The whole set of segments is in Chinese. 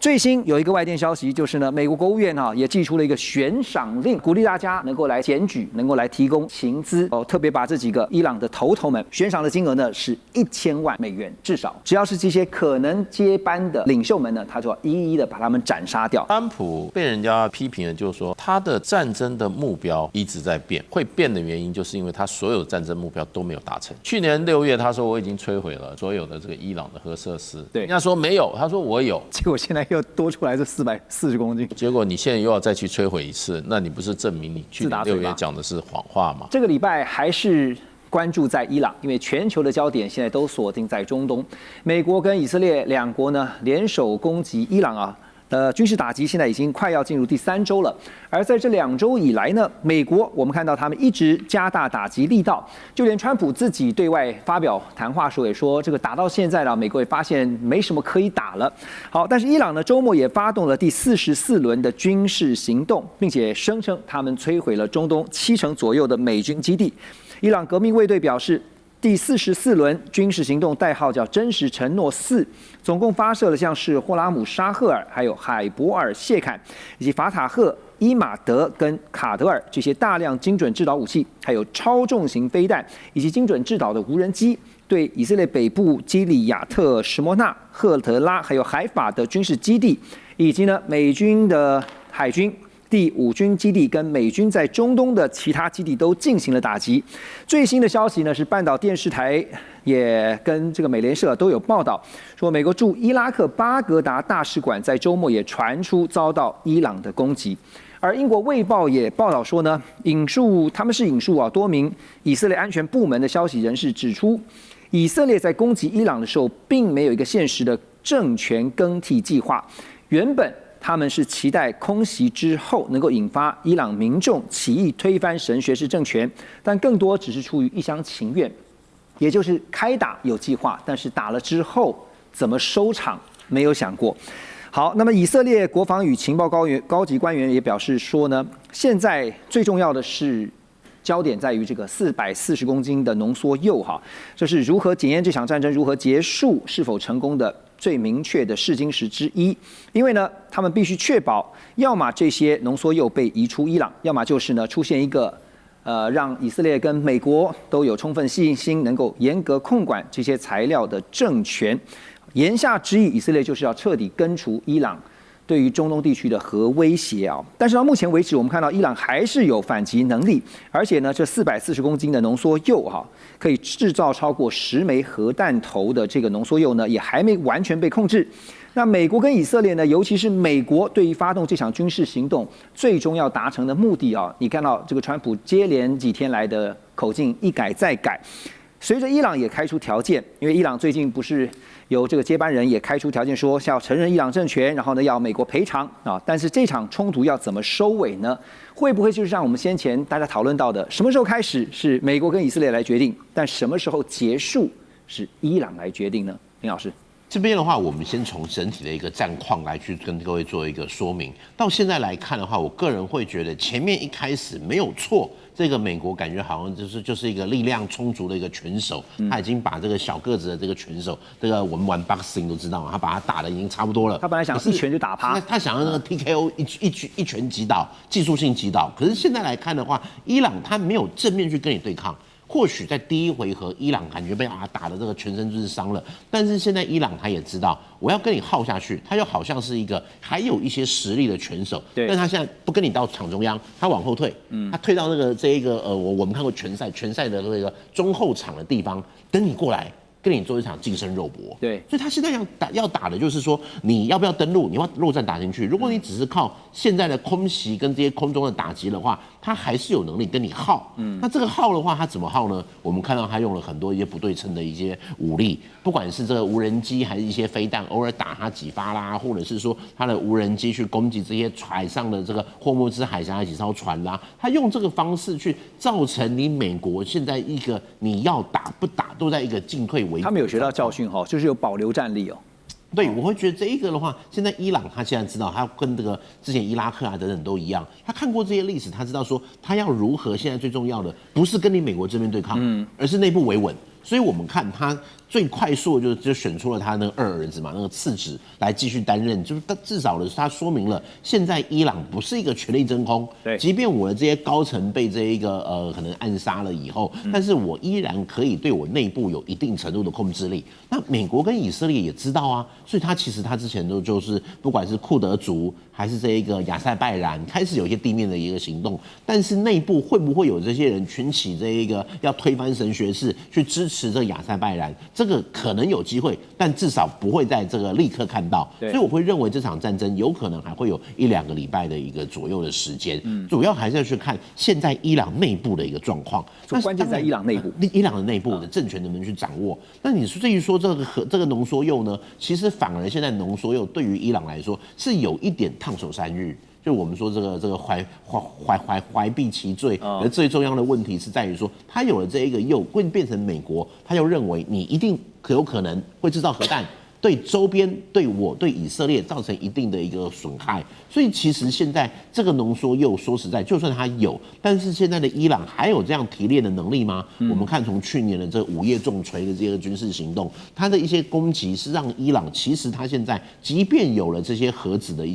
最新有一个外电消息，就是呢，美国国务院也寄出了一个悬赏令，鼓励大家能够来检举，能够来提供情资特别把这几个伊朗的头头们悬赏的金额呢是1000万美元，至少只要是这些可能接班的领袖们呢，他就要一一的把他们斩杀掉。川普被人家批评的就是说，他的战争的目标一直在变，会变的原因就是因为他所有战争目标都没有达成。去年6月他说我已经摧毁了所有的这个伊朗的核设施，对，人家说没有，他说我有，结果现在又多出来这440公斤，结果你现在又要再去摧毁一次，那你不是证明你去年6月讲的是谎话吗？这个礼拜还是关注在伊朗，因为全球的焦点现在都锁定在中东，美国跟以色列两国呢联手攻击伊朗军事打击现在已经快要进入第3周了，而在这2周以来呢，美国我们看到他们一直加大打击力道，就连川普自己对外发表谈话时候也说，这个打到现在了，美国也发现没什么可以打了。好，但是伊朗呢周末也发动了第44轮的军事行动，并且声称他们摧毁了中东70%左右的美军基地。伊朗革命卫队表示，第44轮军事行动代号叫真实承诺4，总共发射了像是霍拉姆沙赫尔、还有海伯尔谢坎以及法塔赫、伊马德跟卡德尔这些大量精准制导武器，还有超重型飞弹以及精准制导的无人机，对以色列北部基里亚特、什摩纳、赫特拉还有海法的军事基地，以及呢美军的海军第5军基地跟美军在中东的其他基地都进行了打击。最新的消息呢是半岛电视台也跟这个美联社都有报道，说美国驻伊拉克巴格达大使馆在周末也传出遭到伊朗的攻击。而英国卫报也报道说呢，他们是引述多名以色列安全部门的消息人士指出，以色列在攻击伊朗的时候并没有一个现实的政权更替计划，原本他们是期待空袭之后能够引发伊朗民众起义推翻神学式政权，但更多只是出于一厢情愿，也就是开打有计划，但是打了之后怎么收场没有想过。好，那么以色列国防与情报高级官员也表示说呢，现在最重要的是焦点在于这个440公斤的浓缩铀这是如何检验这场战争如何结束是否成功的最明确的试金石之一。因为呢，他们必须确保，要么这些浓缩铀被移出伊朗，要么就是呢出现一个让以色列跟美国都有充分信心能够严格控管这些材料的政权。言下之意，以色列就是要彻底根除伊朗对于中东地区的核威胁但是到目前为止，我们看到伊朗还是有反击能力，而且呢，这440公斤的浓缩铀可以制造超过10枚核弹头的这个浓缩铀呢，也还没完全被控制。那美国跟以色列呢，尤其是美国对于发动这场军事行动最终要达成的目的你看到这个川普接连几天来的口径一改再改。随着伊朗也开出条件，因为伊朗最近不是有这个接班人也开出条件说要承认伊朗政权，然后呢要美国赔偿但是这场冲突要怎么收尾呢？会不会就是像我们先前大家讨论到的，什么时候开始是美国跟以色列来决定，但什么时候结束是伊朗来决定呢？林老师。这边的话，我们先从整体的一个战况来去跟各位做一个说明。到现在来看的话，我个人会觉得前面一开始没有错，这个美国感觉好像就是一个力量充足的一个拳手，他已经把这个小个子的这个拳手，这个我们玩 boxing 都知道嘛，他把他打得已经差不多了。他本来想一拳就打趴，他想要那个 TKO 一拳击倒，技术性击倒。可是现在来看的话，伊朗他没有正面去跟你对抗。或许在第一回合，伊朗感觉被打的这个全身就是伤了，但是现在伊朗他也知道，我要跟你耗下去，他又好像是一个还有一些实力的拳手，但他现在不跟你到场中央，他往后退，他退到我们看过拳赛的那个中后场的地方，等你过来。跟你做一场近身肉搏，对，所以他现在要打的就是说，你要不要登陆？你要陆战打进去。如果你只是靠现在的空袭跟这些空中的打击的话，他还是有能力跟你耗。那这个耗的话，他怎么耗呢？我们看到他用了很多一些不对称的一些武力，不管是这个无人机还是一些飞弹，偶尔打他几发啦，或者是说他的无人机去攻击这些海上的这个霍木兹海峡的几艘船啦，他用这个方式去造成你美国现在一个你要打不打都在一个进退维。他们有学到教训就是有保留战力对，我会觉得这一个的话，现在伊朗他现在知道，他跟这个之前伊拉克等等都一样，他看过这些历史，他知道说他要如何。现在最重要的不是跟你美国正面对抗，而是内部维稳。所以我们看他最快速的就选出了他那个二儿子嘛，那个次子来继续担任，就是他至少的他说明了现在伊朗不是一个权力真空，对，即便我的这些高层被这一个可能暗杀了以后，但是我依然可以对我内部有一定程度的控制力。那美国跟以色列也知道啊，所以他其实他之前就是不管是库德族还是这一个亚塞拜然，开始有一些地面的一个行动，但是内部会不会有这些人群起这一个要推翻神学士去支持这个亚塞拜然？这个可能有机会，但至少不会在这个立刻看到。所以我会认为这场战争有可能还会有1-2个礼拜的一个左右的时间。主要还是要去看现在伊朗内部的一个状况。那关键在伊朗内部，伊朗的内部的政权能不能去掌握？那你至于说这个浓缩铀呢？其实反而现在浓缩铀对于伊朗来说是有一点烫手山芋。就我们说这个怀璧其罪，而最重要的问题是在于说，他有了这一个铀，会变成美国，他又认为你一定有可能会制造核弹。对周边、对我、对以色列造成一定的一个损害，所以其实现在这个浓缩铀，说实在，就算它有，但是现在的伊朗还有这样提炼的能力吗？我们看从去年的这午夜重锤的这个军事行动，它的一些攻击是让伊朗其实它现在即便有了这些核子的一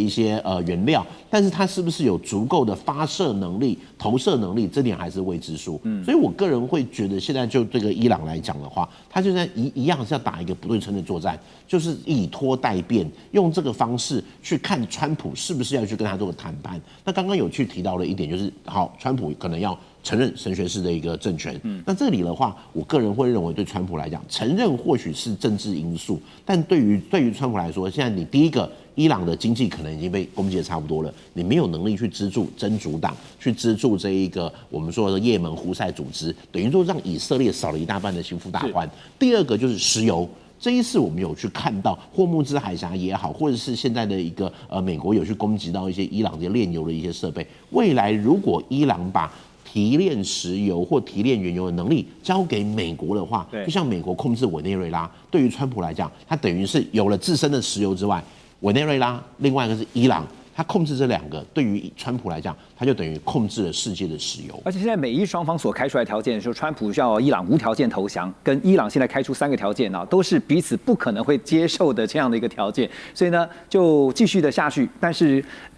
些原料，但是它是不是有足够的发射能力、投射能力，这点还是未知数。所以我个人会觉得，现在就这个伊朗来讲的话，它就在一样是要打一个不对称的作战，就是以拖代变，用这个方式去看川普是不是要去跟他做个谈判。那刚刚有去提到了一点，就是好，川普可能要承认神学士的一个政权。那这里的话，我个人会认为，对川普来讲，承认或许是政治因素，但对于川普来说，现在你第一个，伊朗的经济可能已经被攻击的差不多了，你没有能力去资助真主党，去资助这一个我们说的也门胡塞组织，等于说让以色列少了一大半的心腹大患。第二个就是石油。这一次我们有去看到霍木兹海峡也好，或者是现在的一个美国有去攻击到一些伊朗的炼油的一些设备。未来如果伊朗把提炼石油或提炼原油的能力交给美国的话，就像美国控制委内瑞拉，对于川普来讲，他等于是有了自身的石油之外，委内瑞拉，另外一个是伊朗。他控制这两个，对于川普来讲，他就等于控制了世界的石油。而且现在美伊双方所开出来的条件，说川普要伊朗无条件投降，跟伊朗现在开出3个条件啊，都是彼此不可能会接受的这样的一个条件。所以呢，就继续的下去。但是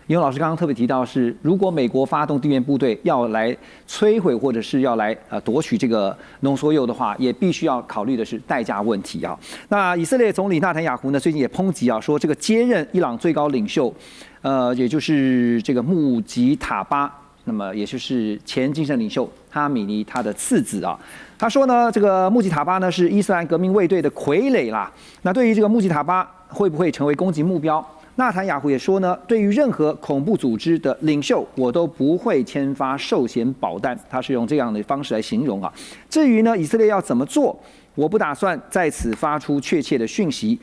尹勇老师刚刚特别提到是，如果美国发动地面部队要来摧毁或者是要来夺取这个浓缩铀的话，也必须要考虑的是代价问题啊。那以色列总理纳坦雅胡呢，最近也抨击啊，说这个接任伊朗最高领袖。也就是这个穆吉塔巴，那么也就是前精神领袖哈米尼他的次子啊。他说呢，这个穆吉塔巴呢是伊斯兰革命卫队的傀儡啦。那对于这个穆吉塔巴会不会成为攻击目标，纳坦雅胡也说呢，对于任何恐怖组织的领袖，我都不会签发寿险保单。他是用这样的方式来形容啊。至于呢，以色列要怎么做，我不打算在此发出确切的讯息。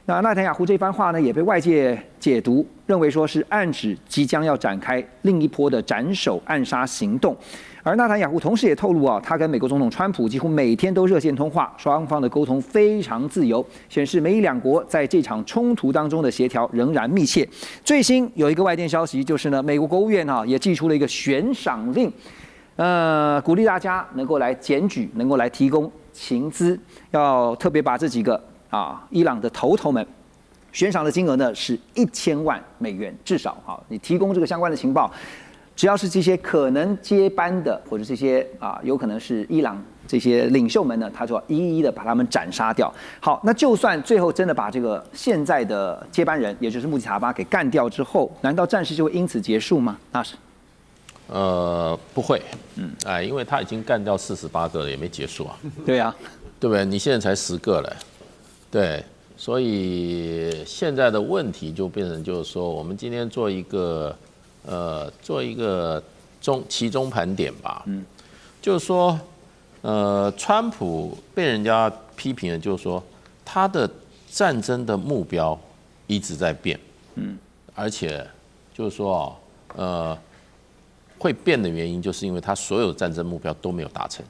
那纳坦雅胡这番话呢，也被外界解读，认为说是暗指即将要展开另一波的斩首暗杀行动。而纳坦雅胡同时也透露啊，他跟美国总统川普几乎每天都热线通话，双方的沟通非常自由，显示美伊两国在这场冲突当中的协调仍然密切。最新有一个外电消息，就是呢，美国国务院也寄出了一个悬赏令，鼓励大家能够来检举，能够来提供情资，要特别把这几个伊朗的头们悬赏的金额呢是1000万美元，至少你提供这个相关的情报，只要是这些可能接班的或者这些有可能是伊朗这些领袖们呢，他就要一一的把他们斩杀掉。好，那就算最后真的把这个现在的接班人，也就是穆吉塔巴给干掉之后，难道战事就会因此结束吗？那是。不会，因为他已经干掉48个了，也没结束啊。对啊，对不对？你现在才10个了。对，所以现在的问题就变成就是说，我们今天做一个期中盘点吧。就是说，川普被人家批评的，就是说他的战争的目标一直在变。而且就是说会变的原因，就是因为他所有战争目标都没有达成。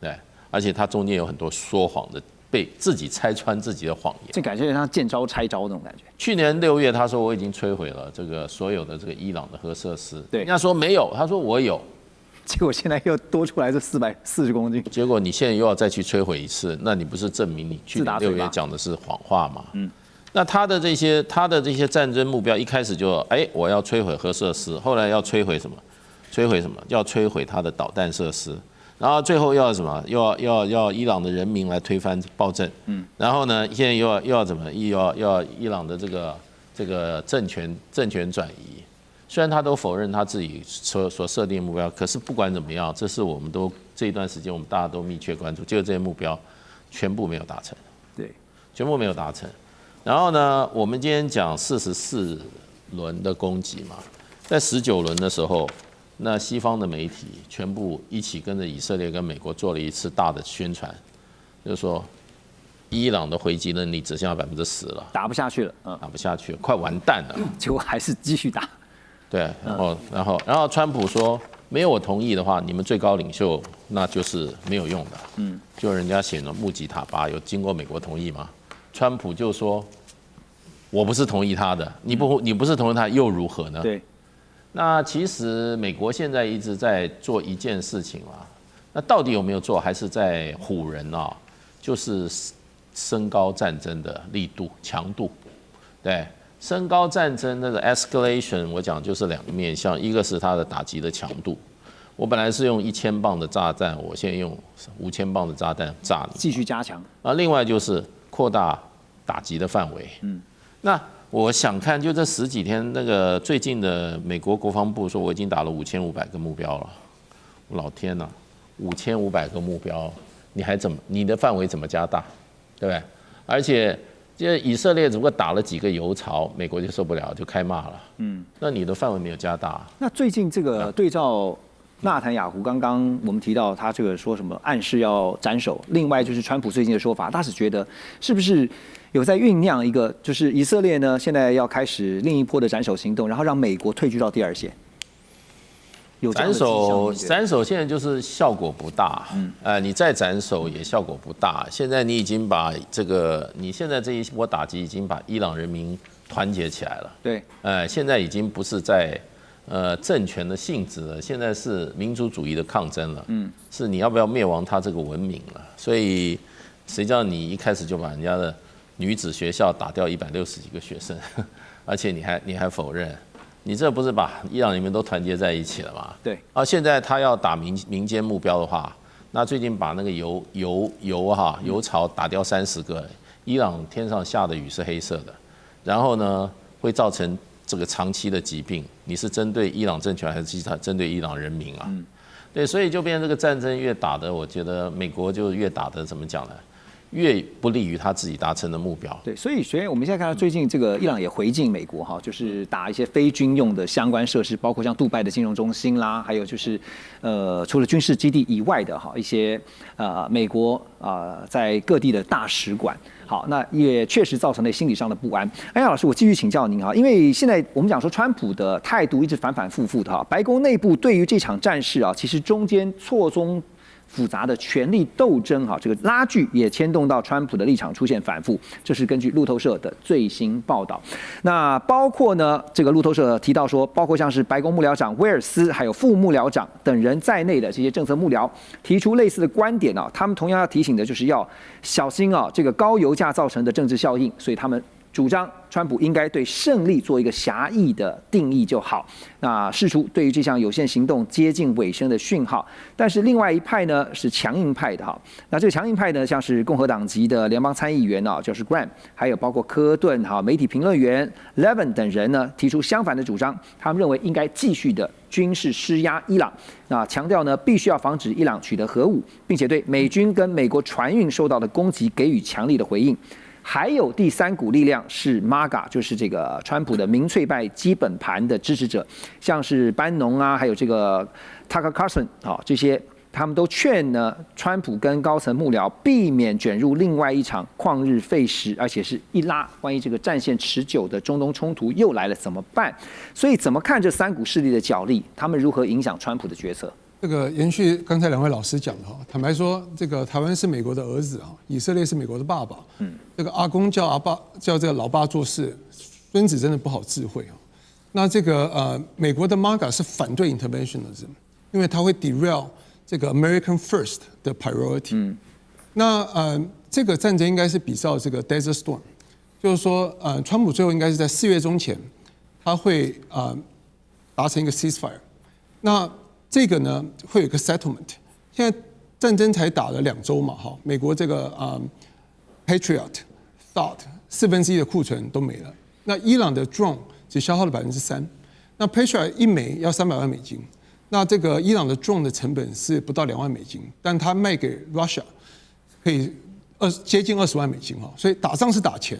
对，而且他中间有很多说谎的。被自己拆穿自己的谎言，这感觉像见招拆招那种感觉。去年6月，他说我已经摧毁了这个所有的这个伊朗的核设施，对，人家说没有，他说我有，结果现在又多出来这440公斤。结果你现在又要再去摧毁一次，那你不是证明你去年6月讲的是谎话吗？那他的这些战争目标一开始就我要摧毁核设施，后来要摧毁什么？要摧毁他的导弹设施，然后最后要什么？要伊朗的人民来推翻暴政。然后呢，现在又要怎么？要伊朗的这个政权转移。虽然他都否认他自己所设定的目标，可是不管怎么样，这是我们都这一段时间我们大家都密切关注，结果这些目标全部没有达成。对，全部没有达成。然后呢，我们今天讲44轮的攻击嘛，在19轮的时候，那西方的媒体全部一起跟着以色列跟美国做了一次大的宣传，就是说伊朗的回击能力只剩下10%了，打不下去了，打不下去了，快完蛋了。结果还是继续打。对，然后川普说，没有我同意的话，你们最高领袖那就是没有用的。就人家写了穆吉塔巴有经过美国同意吗？川普就说，我不是同意他的，你不是同意他又如何呢？对。那其实美国现在一直在做一件事情啦，那到底有没有做，还是在唬人啊？就是升高战争的力度、强度，对。升高战争那个 escalation， 我讲就是2个面向，一个是它的打击的强度，我本来是用1000磅的炸弹，我现在用5000磅的炸弹炸你，继续加强。另外就是扩大打击的范围。那我想看，就这10几天，那个最近的美国国防部说，我已经打了5500个目标了。我老天哪，5500个目标，你的范围怎么加大，对不对？而且。这以色列只不过打了几个油槽，美国就受不了，就开骂了。那你的范围没有加大。那最近这个对照纳坦雅胡，刚刚我们提到他这个说什么暗示要斩首，另外就是川普最近的说法，大使觉得是不是有在酝酿一个，就是以色列呢现在要开始另一波的斩首行动，然后让美国退居到第2线。斩首现在就是效果不大，你再斩首也效果不大。现在你已经把你现在这一波打击已经把伊朗人民团结起来了。对，现在已经不是在政权的性质了，现在是民族主义的抗争了。是你要不要灭亡他这个文明了？所以谁叫你一开始就把人家的女子学校打掉160几个学生，而且你还否认？你这不是把伊朗人民都团结在一起了吗？对。现在他要打民间目标的话，那最近把那个油槽打掉30个，伊朗天上下的雨是黑色的，然后呢会造成这个长期的疾病。你是针对伊朗政权还是针对伊朗人民啊？对，所以就变成这个战争越打的，我觉得美国就越打的怎么讲呢？越不利于他自己达成的目标。对，所以我们现在看到最近这个伊朗也回敬美国哈，就是打一些非军用的相关设施，包括像杜拜的金融中心啦，还有就是除了军事基地以外的哈一些美国在各地的大使馆。好，那也确实造成了心理上的不安。杨老师，我继续请教您哈，因为现在我们讲说川普的态度一直反反复复的哈，白宫内部对于这场战事其实中间错综复杂的权力斗争这个拉锯也牵动到川普的立场出现反复，这是根据路透社的最新报道。那包括呢，这个路透社提到说，包括像是白宫幕僚长威尔斯，还有副幕僚长等人在内的这些政策幕僚提出类似的观点他们同样要提醒的就是要小心这个高油价造成的政治效应，所以他们主张川普应该对胜利做一个狭义的定义就好，那释出对于这项有限行动接近尾声的讯号。但是另外一派呢是强硬派的那这个强硬派呢，像是共和党籍的联邦参议员就是 Graham， 还有包括科顿媒体评论员 Levin 等人呢提出相反的主张，他们认为应该继续的军事施压伊朗，那强调呢必须要防止伊朗取得核武，并且对美军跟美国船运受到的攻击给予强力的回应。还有第3股力量是 MAGA， 就是这个川普的民粹派基本盘的支持者，像是班农还有这个 Tucker Carlson 这些，他们都劝呢川普跟高层幕僚避免卷入另外一场旷日费时，而且是一拉关于这个战线持久的中东冲突又来了怎么办？所以怎么看这3股势力的角力，他们如何影响川普的决策？这个延续刚才2位老师讲的坦白说，这个台湾是美国的儿子以色列是美国的爸爸，这个阿公叫这个老爸做事，孙子真的不好智慧那这个美国的 MAGA 是反对 interventionism，因为它会 derail 这个 American First 的 priority。那这个战争应该是比照这个 Desert Storm， 就是说川普最后应该是在4月中前，他会达成一个 ceasefire。那这个呢会有一个 settlement。现在战争才打了2周嘛，哈，美国这个Patriot、THAAD 1/4的库存都没了。那伊朗的 drone 只消耗了3%，那 Patriot 1枚要300万美金，那这个伊朗的 drone 的成本是不到2万美金，但他卖给 Russia 可以接近20万美金哈，所以打仗是打钱，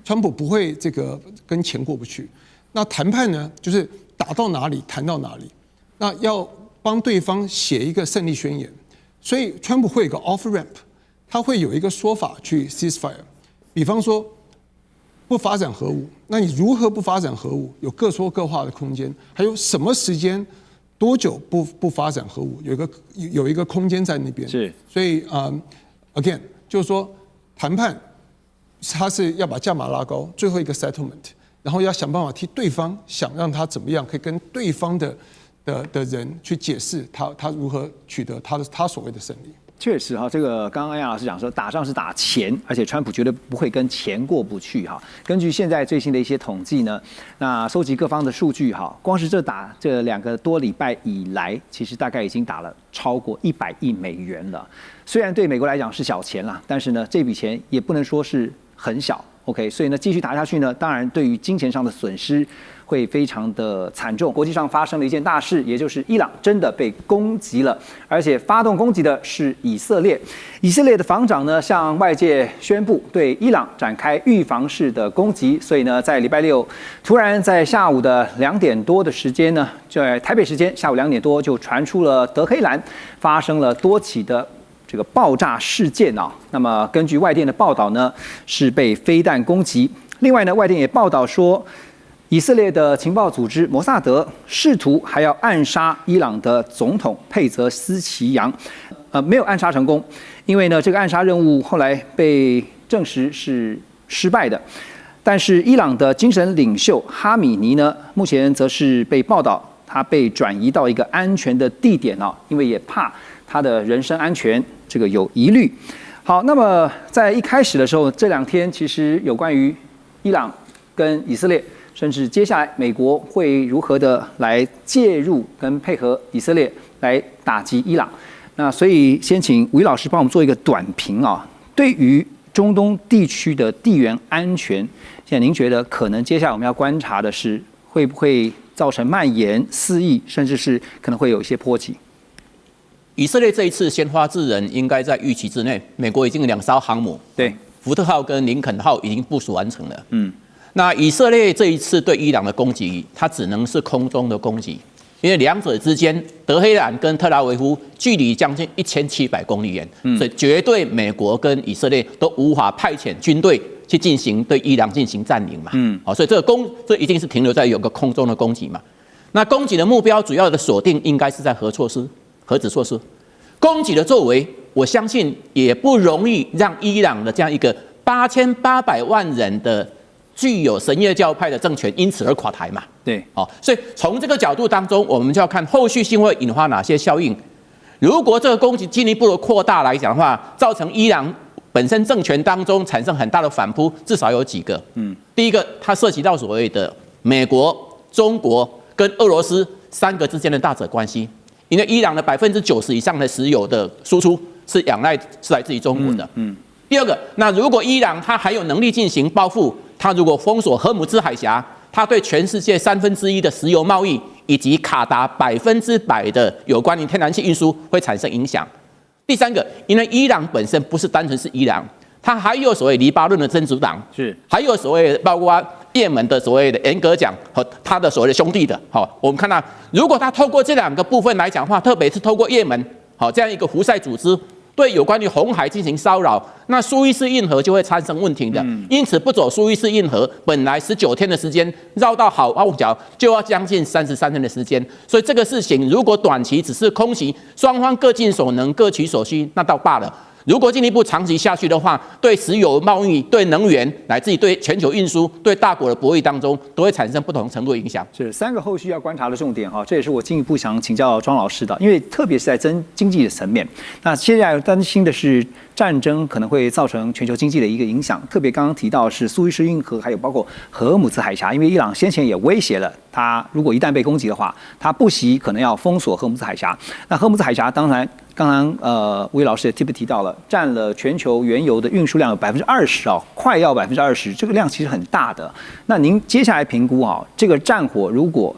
川普不会这个跟钱过不去。那谈判呢，就是打到哪里谈到哪里，那要帮对方写一个胜利宣言，所以川普会有一个 off ramp， 他会有一个说法去 ceasefire， 比方说不发展核武，那你如何不发展核武？有各说各话的空间，还有什么时间多久不发展核武？有一个空间在那边，是，所以again 就是说谈判，他是要把价码拉高，最后一个 settlement， 然后要想办法替对方想让他怎么样，可以跟对方的人去解释他如何取得他所谓的胜利。确实哈，这个刚刚安阳老师讲说，打仗是打钱，而且川普绝对不会跟钱过不去哈。根据现在最新的一些统计呢，那收集各方的数据哈，光是这2个多礼拜以来，其实大概已经打了超过100亿美元了。虽然对美国来讲是小钱啦，但是呢，这笔钱也不能说是很小。OK， 所以呢，继续打下去呢，当然对于金钱上的损失会非常的惨重。国际上发生了一件大事，也就是伊朗真的被攻击了，而且发动攻击的是以色列。以色列的防长呢，向外界宣布对伊朗展开预防式的攻击。所以呢，在礼拜6，突然在下午的2点多的时间呢，在台北时间下午2点多就传出了德黑兰发生了多起的这个爆炸事件啊，那么根据外电的报道呢，是被飞弹攻击。另外呢，外电也报道说，以色列的情报组织摩萨德试图还要暗杀伊朗的总统佩泽斯奇扬，没有暗杀成功，因为呢，这个暗杀任务后来被证实是失败的。但是伊朗的精神领袖哈米尼呢，目前则是被报道他被转移到一个安全的地点啊，因为也怕他的人身安全这个有疑虑。好，那么在一开始的时候，这2天其实有关于伊朗跟以色列，甚至接下来美国会如何的来介入跟配合以色列来打击伊朗。那所以先请吴宇老师帮我们做一个短评啊，对于中东地区的地缘安全，现在您觉得可能接下来我们要观察的是会不会造成蔓延肆意，甚至是可能会有一些波及？以色列这一次先发制人，应该在预期之内。美国已经有2艘航母，对，福特号跟林肯号已经部署完成了。那以色列这一次对伊朗的攻击，它只能是空中的攻击，因为2者之间，德黑兰跟特拉维夫距离将近1700公里远，所以绝对美国跟以色列都无法派遣军队去进行对伊朗进行占领嘛。所以这一定是停留在有个空中的攻击嘛。那攻击的目标主要的锁定应该是在核子措施。攻击的作为，我相信也不容易让伊朗的这样一个8800万人的具有什叶教派的政权因此而垮台嘛。对，所以从这个角度当中，我们就要看后续性会引发哪些效应。如果这个攻击进一步的扩大来讲的话，造成伊朗本身政权当中产生很大的反扑，至少有几个。第一个，它涉及到所谓的美国、中国跟俄罗斯3个之间的大者关系。因为伊朗的90%以上的石油的输出是来自于中国的。第二个，那如果伊朗它还有能力进行报复，它如果封锁荷姆兹海峡，它对全世界1/3的石油贸易以及卡达100%的有关于天然气运输会产生影响。第三个，因为伊朗本身不是单纯是伊朗，它还有所谓黎巴嫩的真主党，还有所谓包括也门的所谓的严格讲和他的所谓的兄弟的，我们看到，如果他透过这2个部分来讲话，特别是透过也门，这样一个胡塞组织对有关于红海进行骚扰，那苏伊士运河就会产生问题的。因此不走苏伊士运河，本来19天的时间绕到好望角就要将近33天的时间，所以这个事情如果短期只是空袭，双方各尽所能，各取所需，那倒罢了。如果进一步长期下去的话，对石油贸易、对能源，乃至于对全球运输、对大国的博弈当中，都会产生不同程度的影响。是3个后续要观察的重点哈，这也是我进一步想请教庄老师的，因为特别是在经济的层面，那现在担心的是战争可能会造成全球经济的一个影响，特别刚刚提到是苏伊士运河，还有包括荷尔姆兹海峡，因为伊朗先前也威胁了他，如果一旦被攻击的话，他不惜可能要封锁荷尔姆兹海峡。那荷尔姆兹海峡当然，刚刚魏老师也特别提到了，占了全球原油的运输量有20%哦，快要20%，这个量其实很大的。那您接下来评估啊，这个战火如果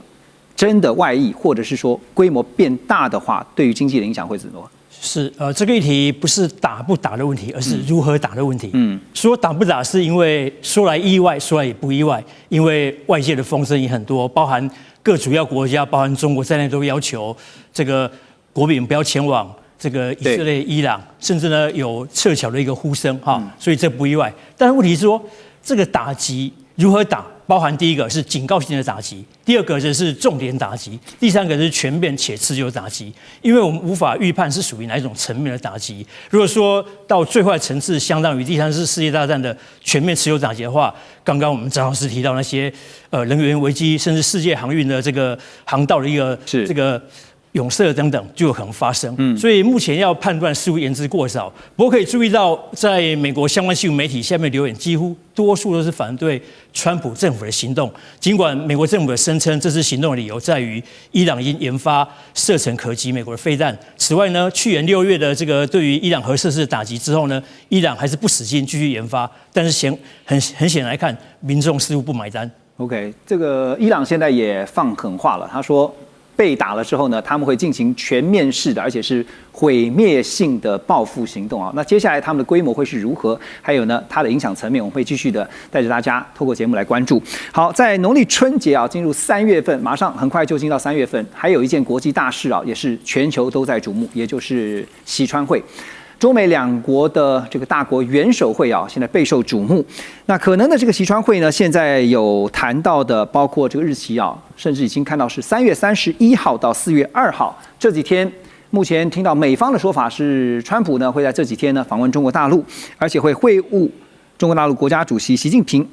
真的外溢，或者是说规模变大的话，对于经济的影响会怎么？是这个议题不是打不打的问题，而是如何打的问题。说打不打是因为说来意外，说来也不意外，因为外界的风声也很多，包含各主要国家，包含中国在内都要求这个国民不要前往这个以色列、伊朗，甚至呢有撤侨的一个呼声哈，所以这不意外。但是问题是说，这个打击如何打？包含第一个是警告性的打击，第二个就是重点打击，第三个是全面且持久打击。因为我们无法预判是属于哪一种层面的打击。如果说到最坏层次，相当于第3次世界大战的全面持久打击的话，刚刚我们张老师提到那些能源危机，甚至世界航运的这个航道的一个这个涌塞等等就有可能发生，所以目前要判断似乎言之过早。不过可以注意到，在美国相关新闻媒体下面留言，几乎多数都是反对川普政府的行动。尽管美国政府声称这次行动的理由在于伊朗已经研发射程可及美国的飞弹。此外呢，去年6月的这个对于伊朗核设施的打击之后呢，伊朗还是不死心继续研发，但是很显来看，民众似乎不买单。OK， 这个伊朗现在也放狠话了，他说，被打了之后呢，他们会进行全面式的，而且是毁灭性的报复行动啊。那接下来他们的规模会是如何？还有呢，它的影响层面，我们会继续的带着大家透过节目来关注。好，在农历春节啊，进入3月份，马上很快就进到3月份，还有一件国际大事啊，也是全球都在瞩目，也就是西川会。中美2国的这个大国元首会啊，现在备受瞩目。那可能的这个西川会呢，现在有谈到的，包括这个日期啊，甚至已经看到是3月31号到4月2号这几天。目前听到美方的说法是，川普呢会在这几天呢访问中国大陆，而且会会晤中国大陆国家主席习近平。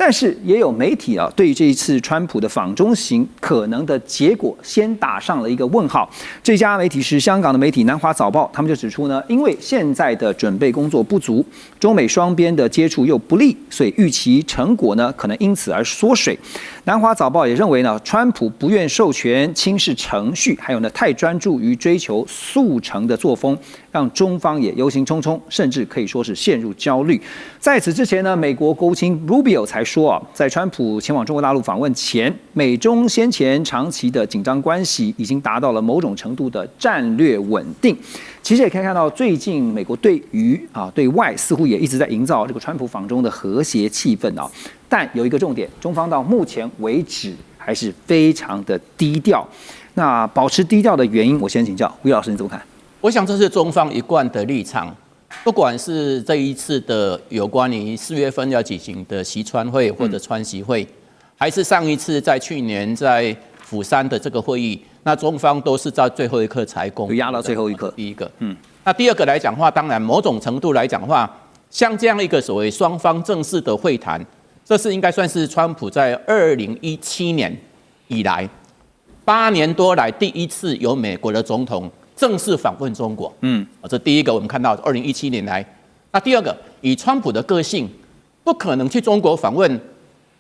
但是也有媒体啊，对于这一次川普的访中行可能的结果，先打上了一个问号。这家媒体是香港的媒体《南华早报》，他们就指出呢，因为现在的准备工作不足，中美双边的接触又不利，所以预期成果呢可能因此而缩水。《南华早报》也认为呢，川普不愿授权、轻视程序，还有呢太专注于追求速成的作风，让中方也忧心忡忡，甚至可以说是陷入焦虑。在此之前呢，美国国务卿 Rubio 才说啊，在川普前往中国大陆访问前，美中先前长期的紧张关系已经达到了某种程度的战略稳定。其实也可以看到，最近美国对外似乎也一直在营造这个川普访中的和谐气氛啊。但有一个重点，中方到目前为止还是非常的低调。那保持低调的原因，我先请教魏老师，你怎么看？我想这是中方一贯的立场。不管是这一次的有关于4月份要举行的西川会或者川习会，还是上一次在去年在釜山的这个会议，那中方都是在最后一刻才公布，压到最后一刻。第一个，那第二个来讲的话，当然某种程度来讲的话，像这样一个所谓双方正式的会谈，这是应该算是川普在2017年以来8年多来第一次有美国的总统正式访问中国，这第一个我们看到2017年来。那第二个，以川普的个性，不可能去中国访问，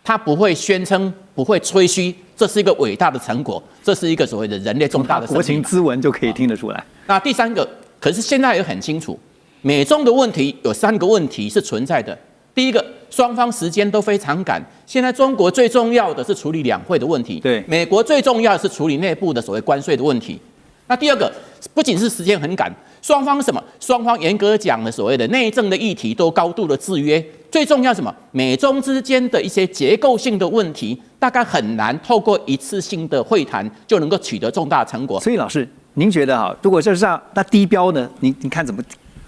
他不会宣称，不会吹嘘，这是一个伟大的成果，这是一个所谓的人类重大的国情咨文就可以听得出来。那第三个，可是现在也很清楚，美中的问题有3个问题是存在的。第一个，双方时间都非常赶，现在中国最重要的是处理两会的问题，对，美国最重要的是处理内部的所谓关税的问题。那第二个，不仅是时间很赶，双方什么？双方严格讲的所谓的内政的议题都高度的制约。最重要什么？美中之间的一些结构性的问题，大概很难透过一次性的会谈就能够取得重大成果。所以老师，您觉得哈，如果就是这样，那低标呢？你看怎么？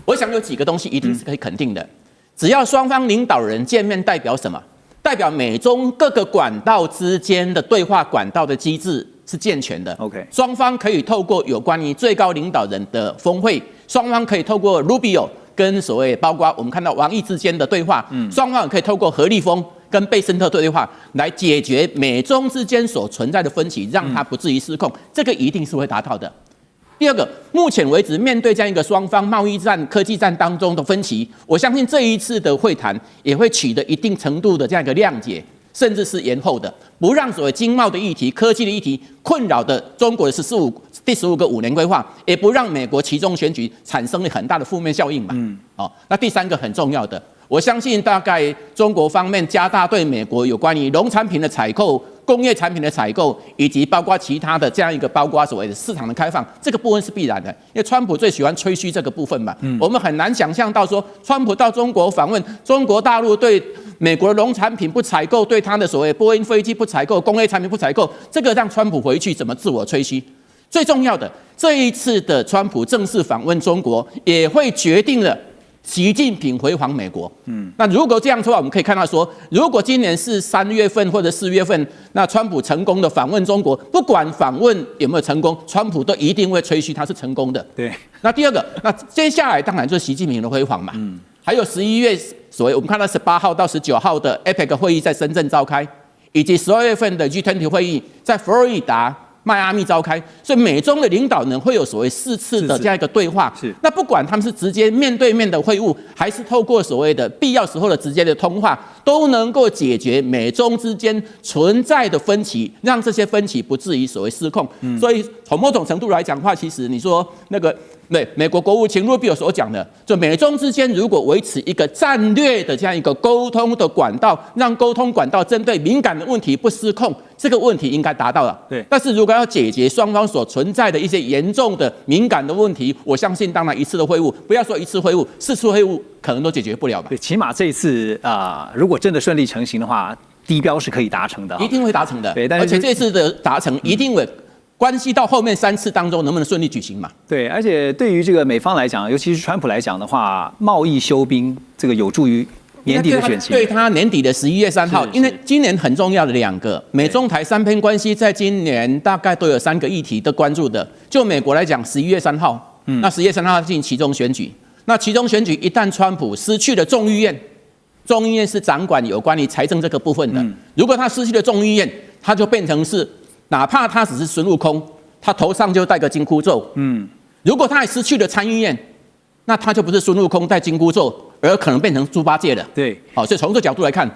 我想有几个东西一定是可以肯定的，只要双方领导人见面，代表什么？代表美中各个管道之间的对话管道的机制是健全的。OK， 双方可以透过有关于最高领导人的峰会，双方可以透过 Rubio 跟跟所谓包括我们看到王毅之间的对话，双方可以透过何立峰跟贝森特对话来解决美中之间所存在的分歧，让它不至于失控，这个一定是会达到的。第二个，目前为止面对这样一个双方贸易战、科技战当中的分歧，我相信这一次的会谈也会取得一定程度的这样一个谅解，甚至是延后的，不让所谓经贸的议题、科技的议题困扰的中国的第15个5年规划，也不让美国期中选举产生了很大的负面效应嘛。那第三个很重要的，我相信大概中国方面加大对美国有关于农产品的采购、工业产品的采购，以及包括其他的这样一个包括所谓的市场的开放，这个部分是必然的，因为川普最喜欢吹嘘这个部分嘛。我们很难想象到说，川普到中国访问，中国大陆对美国的农产品不采购，对他的所谓波音飞机不采购，工业产品不采购，这个让川普回去怎么自我吹嘘？最重要的，这一次的川普正式访问中国，也会决定了习近平回访美国。那如果这样的话，我们可以看到说，如果今年是3月份或者4月份，那川普成功的访问中国，不管访问有没有成功，川普都一定会吹嘘他是成功的。对。那第二个，那接下来当然就是习近平的回访嘛。还有11月所谓我们看到18号到19号的 APEC 会议在深圳召开，以及12月份的 G20 会议在佛罗里达、迈阿密召开，所以美中的领导人会有所谓4次的这样一个对话。是。那不管他们是直接面对面的会晤，还是透过所谓的必要时候的直接的通话，都能够解决美中之间存在的分歧，让这些分歧不至于所谓失控。所以从某种程度来讲的话，其实你说那个美国国务卿鲁比奥所讲的，就美中之间如果维持一个战略的这样一个沟通的管道，让沟通管道针对敏感的问题不失控，这个问题应该达到了。对。但是如果要解决双方所存在的一些严重的敏感的问题，我相信当然一次的会晤，不要说一次会晤，4次会晤可能都解决不了吧。对，起码这一次如果真的顺利成行的话，低标是可以达成的。一定会达成的。对，但是而且这次的达成一定会关系到后面3次当中能不能顺利举行嘛？对，而且对于这个美方来讲，尤其是川普来讲的话，贸易休兵这个有助于年底的选情。对他年底的11月3号，因为今年很重要的2个美中台3边关系，在今年大概都有3个议题的关注的。就美国来讲，11月3号，那11月3号进行期中选举。那期中选举一旦川普失去了众议院，众议院是掌管有关于财政这个部分的。如果他失去了众议院，他就变成是。哪怕他只是孙悟空，他头上就戴个金箍咒。如果他也失去了参议院，那他就不是孙悟空戴金箍咒，而可能变成猪八戒了。对，好，所以从这个角度来看，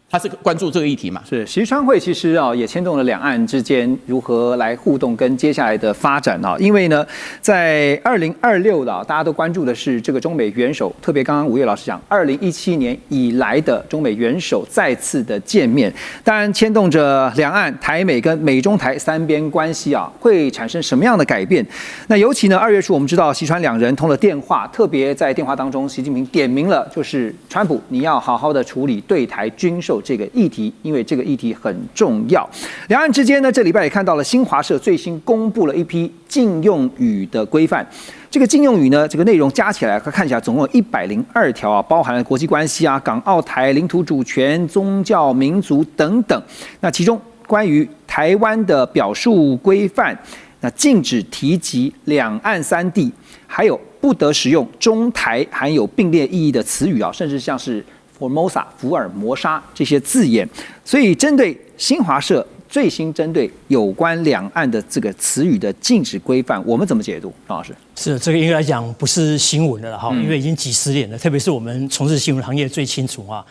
他是关注这个议题嘛？是，习川会其实也牵动了两岸之间如何来互动跟接下来的发展啊。因为呢，在2026的大家都关注的是这个中美元首，特别刚刚吴越老师讲，2017年以来的中美元首再次的见面，当然牵动着两岸、台美跟美中台3边关系啊，会产生什么样的改变？那尤其呢，2月初我们知道习川两人通了电话，特别在电话当中，习近平点名了，就是川普你要好好的处理对台军售这个议题，因为这个议题很重要。两岸之间呢，这礼拜也看到了新华社最新公布了一批禁用语的规范。这个禁用语呢，这个内容加起来看起来总共有102条啊，包含了国际关系啊、港澳台、领土主权、宗教、民族等等。那其中关于台湾的表述规范，那禁止提及两岸3地，还有不得使用中台含有并列意义的词语啊，甚至像是Formosa 福尔摩沙这些字眼。所以针对新华社最新针对有关两岸的这个词语的禁止规范，我们怎么解读？张老师？是这个应该来讲不是新闻的了哈，因为已经几十年了，特别是我们从事新闻行业最清楚啊。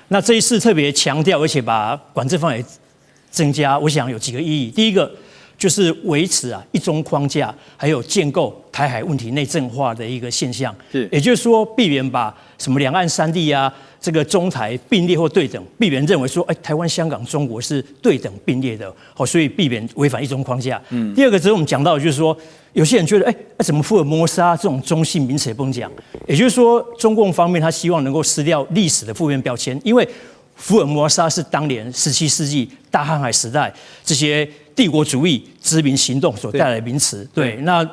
那这一次特别强调，而且把管制范围增加，我想有几个意义。第一个就是维持一中框架，还有建构台海问题内政化的一个现象，也就是说避免把什么两岸3地啊，这个中台并列或对等，避免认为说，台湾、香港、中国是对等并列的，所以避免违反一中框架。第二个，只是我们讲到的就是说，有些人觉得，怎么福尔摩沙这种中性名词也不能讲，也就是说，中共方面他希望能够撕掉历史的负面标签，因为福尔摩沙是当年17世纪大航海时代这些帝国主义殖民行动所带来的名词。对，那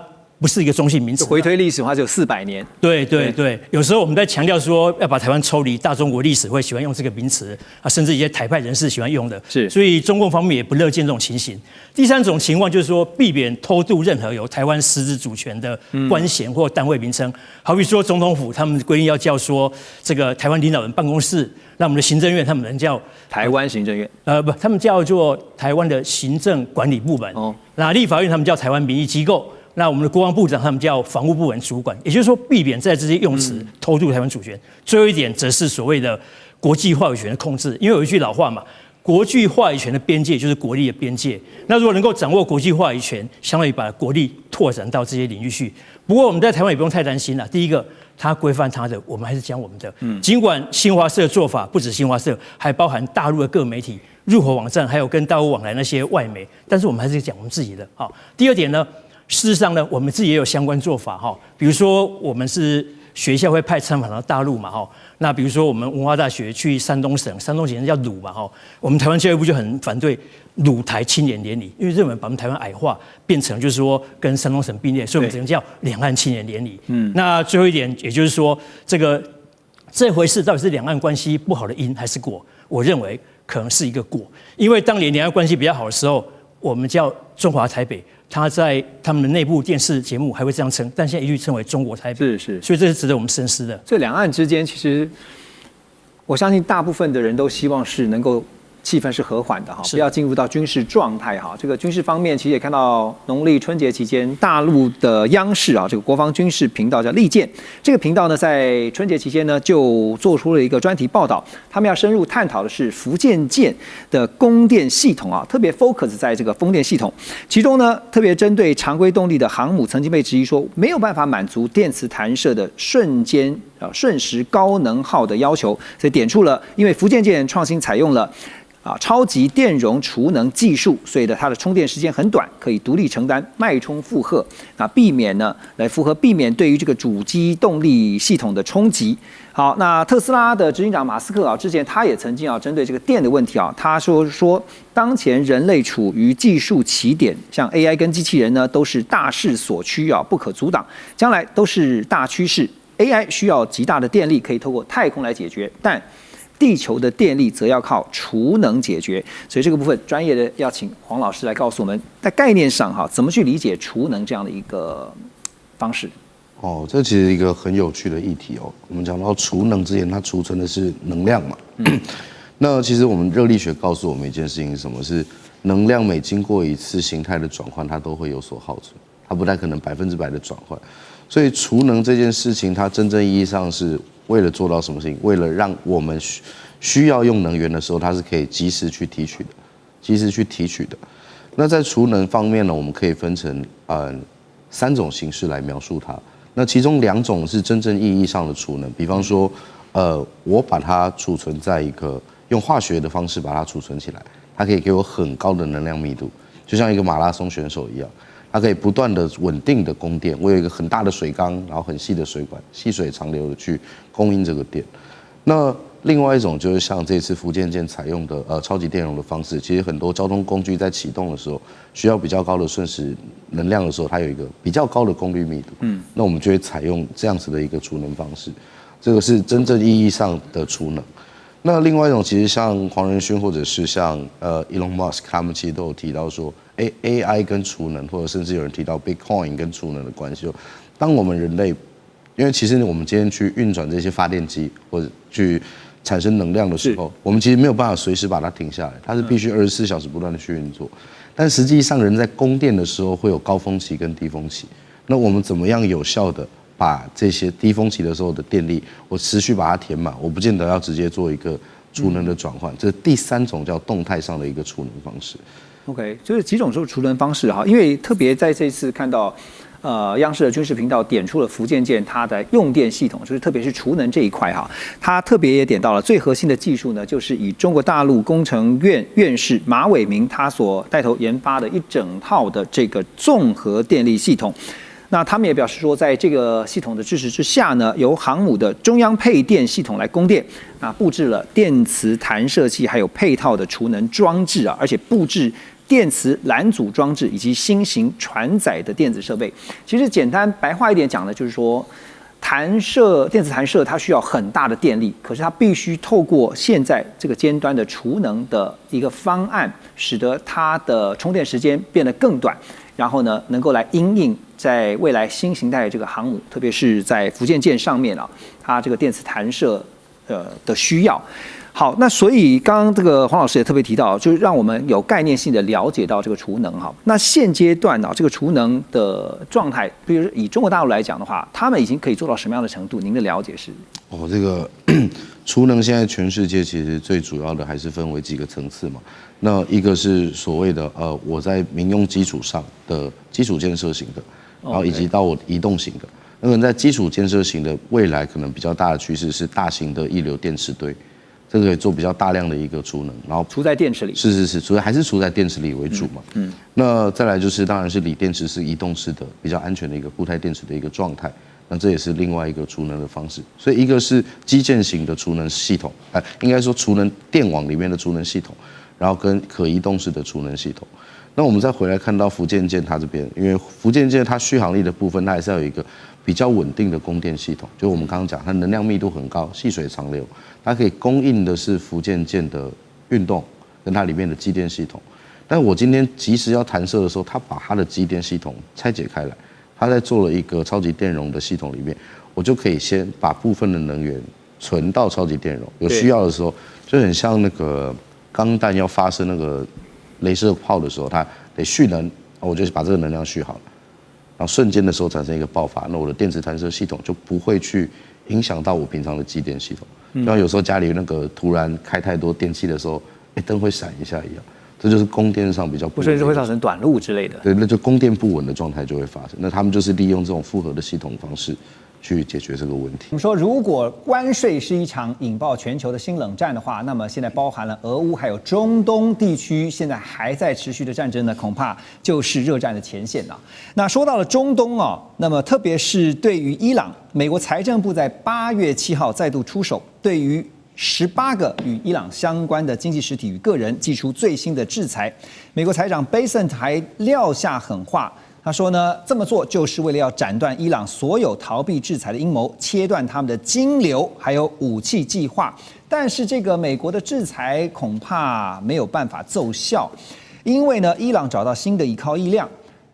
不是一个中性名词。回推历史的话，只有400年。对，有时候我们在强调说要把台湾抽离大中国历史，会喜欢用这个名词啊，甚至一些台派人士喜欢用的。是，所以中共方面也不乐见这种情形。第三种情况就是说，避免偷渡任何有台湾实质主权的官衔或单位名称，好比说总统府他们规定要叫说这个台湾领导人办公室，那我们的行政院他们能叫台湾行政院，不，他们叫做台湾的行政管理部门。哦，那立法院他们叫台湾民意机构。那我们的国防部长他们叫防务部门主管，也就是说避免在这些用词偷渡台湾主权。最后一点则是所谓的国际话语权的控制，因为有一句老话嘛，国际话语权的边界就是国力的边界。那如果能够掌握国际话语权，相当于把国力拓展到这些领域去。不过我们在台湾也不用太担心了。第一个，它规范它的，我们还是讲我们的。尽管新华社的做法不止新华社，还包含大陆的各媒体、入口网站，还有跟大陆往来那些外媒，但是我们还是讲我们自己的。好，第二点呢？事实上呢，我们自己也有相关做法哈，比如说我们是学校会派参访到大陆嘛哈，那比如说我们文化大学去山东省，山东省叫鲁嘛哈，我们台湾教育部就很反对鲁台青年联礼，因为认为把我们台湾矮化，变成就是说跟山东省并列，所以我们只能叫两岸青年联礼。那最后一点，也就是说这回事到底是两岸关系不好的因还是果？我认为可能是一个果，因为当年两岸关系比较好的时候，我们叫中华台北。他在他们的内部电视节目还会这样称，但现在一律称为中国台北。是，所以这是值得我们深思的。这两岸之间，其实我相信大部分的人都希望是能够气氛是和缓的哈，不要进入到军事状态哈。这个军事方面，其实也看到农历春节期间，大陆的央视啊，这个国防军事频道叫利剑，这个频道呢，在春节期间呢，就做出了一个专题报道，他们要深入探讨的是福建舰的供电系统啊，特别 focus 在这个风电系统，其中呢，特别针对常规动力的航母，曾经被质疑说没有办法满足电磁弹射的瞬时高能耗的要求，所以点出了，因为福建舰创新采用了超级电容储能技术，所以它的充电时间很短，可以独立承担脉冲负荷，避免对于这个主机动力系统的冲击。好，那特斯拉的执行长马斯克之前他也曾经针对这个电的问题他说当前人类处于技术起点，像 AI 跟机器人呢都是大势所趋不可阻挡，将来都是大趋势。AI 需要极大的电力，可以透过太空来解决，但地球的电力则要靠储能解决，所以这个部分专业的要请黄老师来告诉我们，在概念上怎么去理解储能这样的一个方式。这其实一个很有趣的议题我们讲到储能之前，它储存的是能量嘛。那其实我们热力学告诉我们一件事情是什么？是能量每经过一次形态的转换，它都会有所耗损，它不太可能100%的转换。所以储能这件事情，它真正意义上是为了做到什么事情？为了让我们需要用能源的时候，它是可以及时去提取的。那在储能方面呢，我们可以分成3种形式来描述它。那其中2种是真正意义上的储能，比方说，我把它储存在一个用化学的方式把它储存起来，它可以给我很高的能量密度，就像一个马拉松选手一样。它可以不断的稳定的供电，我有一个很大的水缸，然后很细的水管，细水长流的去供应这个电。那另外一种就是像这次福建舰采用的超级电容的方式，其实很多交通工具在启动的时候需要比较高的瞬时能量的时候，它有一个比较高的功率密度。那我们就会采用这样子的一个储能方式，这个是真正意义上的储能。那另外一种，其实像黄仁勋或者是像Elon Musk， 他们其实都有提到说，AI 跟储能，或者甚至有人提到 Bitcoin 跟储能的关系。当我们人类，因为其实我们今天去运转这些发电机或者去产生能量的时候，我们其实没有办法随时把它停下来，它是必须24小时不断的去运作。但实际上，人在供电的时候会有高峰期跟低峰期。那我们怎么样有效的把这些低峰期的时候的电力，我持续把它填满，我不见得要直接做一个储能的转换。这是第3种叫动态上的一个储能方式。OK， 就是几种储能方式因为特别在这次看到。央视的军事频道点出了福建舰它的用电系统，就是特别是储能这一块它特别也点到了最核心的技术呢，就是以中国大陆工程院院士马伟明他所带头研发的一整套的这个综合电力系统。那他们也表示说，在这个系统的支持之下呢，由航母的中央配电系统来供电，布置了电磁弹射器，还有配套的储能装置而且布置电磁拦阻装置以及新型船载的电子设备。其实简单白话一点讲呢，就是说电磁弹射它需要很大的电力，可是它必须透过现在这个尖端的储能的一个方案，使得它的充电时间变得更短，然后呢能够来因应在未来新形态的这个航母，特别是在福建舰上面啊，它这个电磁弹射的需要。好，那所以刚刚这个黄老师也特别提到，就是让我们有概念性的了解到这个储能哈。那现阶段啊，这个储能的状态，比如以中国大陆来讲的话，他们已经可以做到什么样的程度？您的了解是？这个储能现在全世界其实最主要的还是分为几个层次嘛。那一个是所谓的我在民用基础上的基础建设型的，然后以及到我移动型的。那可能在基础建设型的未来可能比较大的趋势是大型的溢流电池堆，这个可以做比较大量的一个储能，然后储在电池里。是，主要还是储在电池里为主嘛。那再来就是当然是锂电池是移动式的，比较安全的一个固态电池的一个状态。那这也是另外一个储能的方式。所以一个是基建型的储能系统，应该说储能电网里面的储能系统，然后跟可移动式的储能系统。那我们再回来看到福建舰它这边，因为福建舰它续航力的部分，它还是要有一个比较稳定的供电系统，就我们刚刚讲，它能量密度很高，细水长流，它可以供应的是福建舰的运动跟它里面的机电系统。但我今天即使要弹射的时候，它把它的机电系统拆解开来，它在做了一个超级电容的系统里面，我就可以先把部分的能源存到超级电容，有需要的时候，就很像那个钢弹要发射那个雷射炮的时候，它得蓄能，我就把这个能量蓄好了。然后瞬间的时候产生一个爆发，那我的电磁弹射系统就不会去影响到我平常的机电系统。就像有时候家里那个突然开太多电器的时候，灯会闪一下一样，这就是供电上比较不稳，甚至会造成短路之类的。对，那就供电不稳的状态就会发生。那他们就是利用这种复合的系统方式去解决这个问题。我们说，如果关税是一场引爆全球的新冷战的话，那么现在包含了俄乌还有中东地区现在还在持续的战争呢，恐怕就是热战的前线了。那说到了中东哦，那么特别是对于伊朗，美国财政部在8月7号再度出手，对于18个与伊朗相关的经济实体与个人祭出最新的制裁。美国财长贝森还撂下狠话。他说呢，这么做就是为了要斩断伊朗所有逃避制裁的阴谋，切断他们的金流，还有武器计划。但是这个美国的制裁恐怕没有办法奏效，因为呢，伊朗找到新的依靠力量。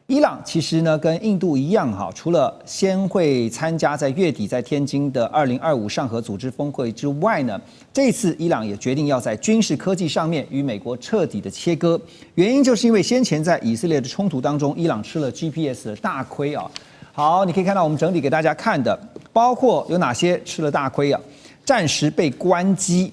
伊朗其实呢，跟印度一样哈，除了先会参加在月底在天津的2025上合组织峰会之外呢，这次伊朗也决定要在军事科技上面与美国彻底的切割。原因就是因为先前在以色列的冲突当中，伊朗吃了 GPS 的大亏啊。好，你可以看到我们整理给大家看的，包括有哪些吃了大亏啊，暂时被关机。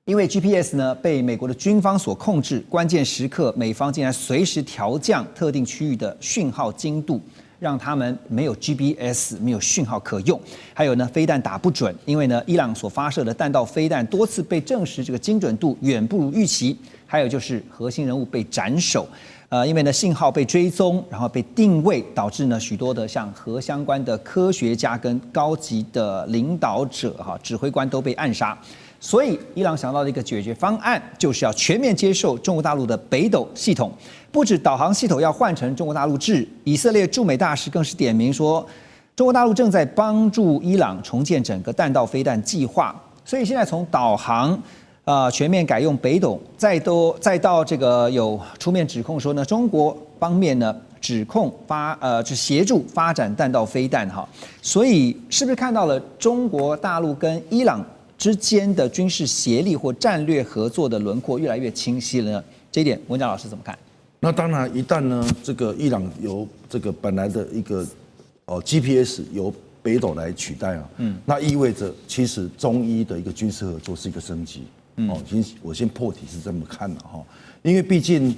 因为 GPS 呢被美国的军方所控制，关键时刻美方竟然随时调降特定区域的讯号精度，让他们没有 GPS 没有讯号可用。还有呢，飞弹打不准，因为呢伊朗所发射的弹道飞弹多次被证实这个精准度远不如预期。还有就是核心人物被斩首，因为呢信号被追踪，然后被定位，导致呢许多的像核相关的科学家跟高级的领导者指挥官都被暗杀。所以，伊朗想到的一个解决方案，就是要全面接受中国大陆的北斗系统，不止导航系统要换成中国大陆制。以色列驻美大使更是点名说，中国大陆正在帮助伊朗重建整个弹道飞弹计划。所以现在从导航，全面改用北斗，再到这个有出面指控说呢，中国方面呢指控就协助发展弹道飞弹哈。所以是不是看到了中国大陆跟伊朗之间的军事协力或战略合作的轮廓越来越清晰了呢？这一点，文章老师怎么看？那当然，一旦呢，这个伊朗由这个本来的一个GPS 由北斗来取代啊，那意味着其实中伊的一个军事合作是一个升级。我先破题是这么看的哈，因为毕竟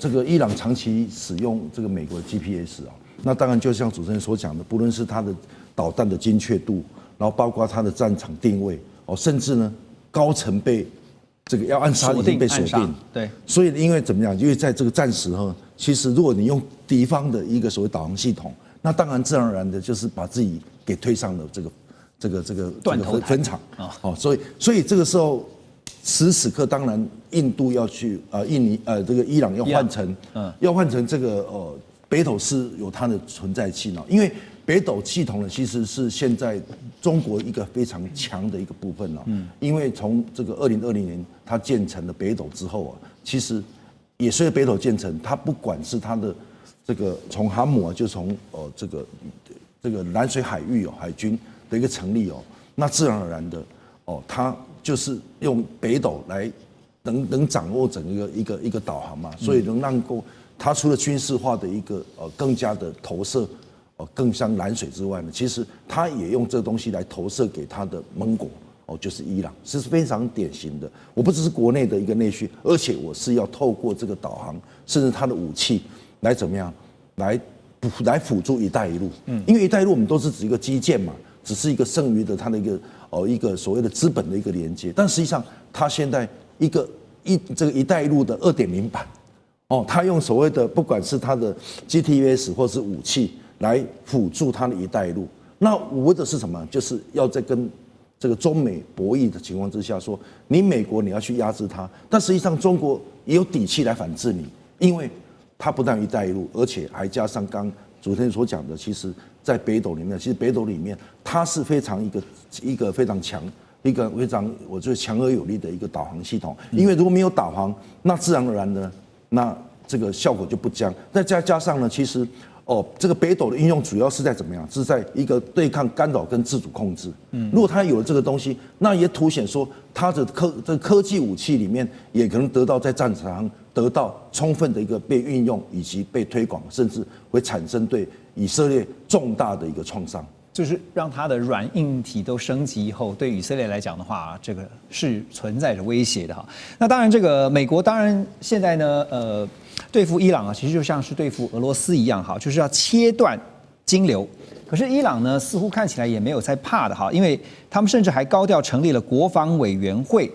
这个伊朗长期使用这个美国的 GPS 啊，那当然就像主持人所讲的，不论是它的导弹的精确度，然后包括它的战场定位。甚至呢，高层被这个要暗杀已经被锁定，对，所以因为怎么样？因为在这个战时哈，其实如果你用敌方的一个所谓导航系统，那当然自然而然的就是把自己给推上了这个断头台坟场所以这个时候此时此刻，当然印度要去印尼这个伊朗要换成这个北斗是有它的存在性因为北斗系统呢其实是现在中国一个非常强的一个部分因为从这个2020年它建成了北斗之后其实也随着北斗建成，它不管是它的这个从航母就从这个南水海域海军的一个成立那自然而然的它就是用北斗来能掌握整个一个导航嘛，所以能让它除了军事化的一个更加的投射更像蓝水之外呢，其实它也用这个东西来投射给它的盟国就是伊朗，是非常典型的。我不只是国内的一个内需，而且我是要透过这个导航，甚至它的武器来怎么样来辅助一带一路。因为一带一路我们都是指一个基建嘛，只是一个剩余的它的一个所谓的资本的一个连接，但实际上它现在这个一带一路的2.0版它用所谓的不管是它的 GTS 或是武器来辅助它的一带一路。那为的是什么？就是要在跟这个中美博弈的情况之下，说你美国你要去压制它，但实际上中国也有底气来反制你，因为它不但一带一路，而且还加上刚昨天所讲的，其实在北斗里面，其实北斗里面它是非常一个非常强。一个非常我觉得强而有力的一个导航系统，因为如果没有导航，那自然而然呢，那这个效果就不佳。再加上呢，其实这个北斗的应用主要是在怎么样？是在一个对抗干扰跟自主控制。如果它有了这个东西，那也凸显说它的科技武器里面也可能得到在战场上得到充分的一个被运用以及被推广，甚至会产生对以色列重大的一个创伤。就是让它的软硬体都升级以后，对以色列来讲的话，这个是存在着威胁的哈。那当然，这个美国当然现在呢，对付伊朗其实就像是对付俄罗斯一样哈，就是要切断金流。可是伊朗呢，似乎看起来也没有在怕的哈，因为他们甚至还高调成立了国防委员会，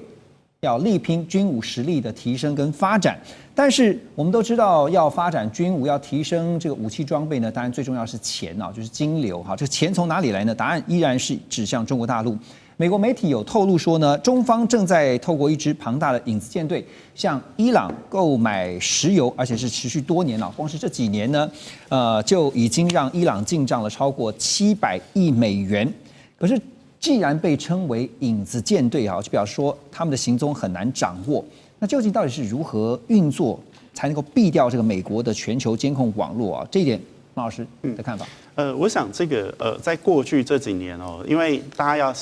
要力拼军武实力的提升跟发展。但是我们都知道，要发展军武，要提升这个武器装备呢，当然最重要是钱就是金流哈。这钱从哪里来呢？答案依然是指向中国大陆。美国媒体有透露说呢，中方正在透过一支庞大的影子舰队，向伊朗购买石油，而且是持续多年了。光是这几年呢，就已经让伊朗进账了超过700亿美元。可是既然被称为影子舰队就表示说他们的行踪很难掌握。那究竟到底是如何运作才能够避掉这个美国的全球监控网络这一点，马老师的看法？我想这个在过去这几年因为大家要